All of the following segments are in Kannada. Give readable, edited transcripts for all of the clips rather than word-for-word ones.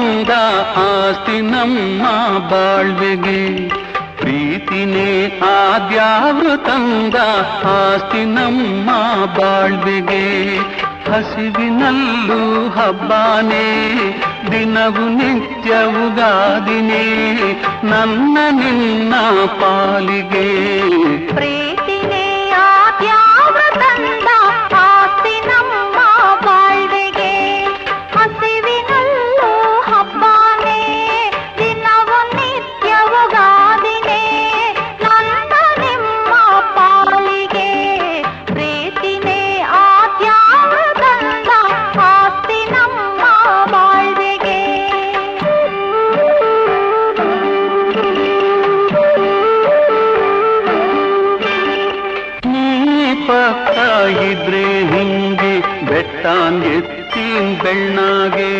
ತಂದ ಆಸ್ತಿ ನಮ್ಮ ಬಾಳ್ವೆಗೆ, ಪ್ರೀತಿನೇ ಆದ್ಯಾವ್ರು ತಂದ ಆಸ್ತಿ ನಮ್ಮ ಬಾಳ್ವೆಗೆ. ಹಸಿವಿನಲ್ಲೂ ಹಬ್ಬಾನೇ, ದಿನವು ನಿತ್ಯವುಗಾದಿನೇ ನನ್ನ ನಿನ್ನ ಪಾಲಿಗೆ. ಪ್ರೀತಿನೇ ಆದ್ಯಾವ್ರು ತಂದ ಆಸ್ತಿ ನಮ್ಮ ಬಾಳ್ವೆಗೆ, ಹಸಿವಿನಲ್ಲೂ ಹಬ್ಬಾನೇ, ದಿನವು ನಿತ್ಯವುಗಾದಿನೇ ನನ್ನ ನಿಮ್ಮ ಪಾಲಿಗೆ. ಪ್ರೀತಿನೇ ಆದ್ಯಾವ್ರು ತಂದ ಆಸ್ತಿ ನಮ್ಮ ಬಾಳ್ವೆಗೆ. ಪಕ್ಕ ಇದ್ರೆ ಹಿಂಗೆ ಬೆಟ್ಟಾನ್ ಎತ್ತೀನ್ ಬೆಣ್ಣಾಗೆ,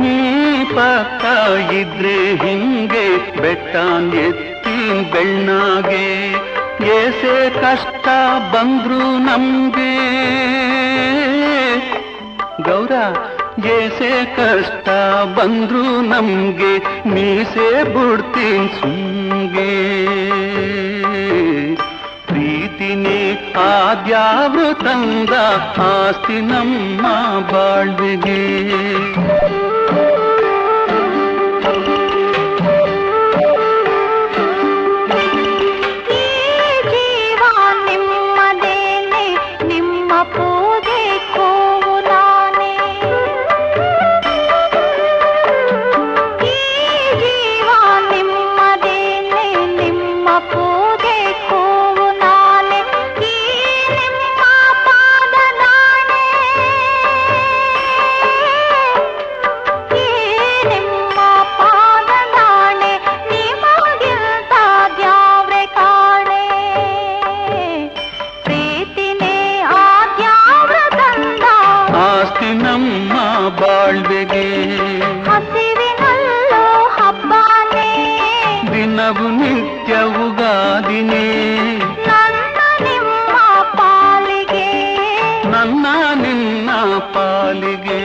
ನೀ ಪಕ್ಕ ಇದ್ರೆ ಹಿಂಗೆ ಬೆಟ್ಟಾನ್ ಎತ್ತೀನ್ ಬೆಣ್ಣಾಗೆ. ಏಸೆ ಕಷ್ಟ ಬಂದ್ರು ನಮ್ಗೆ ಗೌರ, ಏಸೆ ಕಷ್ಟ ಬಂದ್ರು ನಮ್ಗೆ ಮೀಸೆ ಬಿಡ್ತೀನ್ ಸುಮ್ಗೆ. ಪ್ರೀತಿನೇ ಆದ್ಯಾವ್ರು ತಂದ ಆಸ್ತಿ ನಮ್ಮ ಬಾಳ್ವೆಗೆ. ನಮ್ಮ ಬಾಳ್ವೆಗೆ ಹಸಿವಿನಲ್ಲೂ ಹಬ್ಬಾನೇ, ದಿನವು ನಿತ್ಯವುಗಾದಿನೇ ನನ್ನ ನಿಮ್ಮ ಪಾಲಿಗೆ. ನನ್ನ ನಿನ್ನ ಪಾಲಿಗೆ.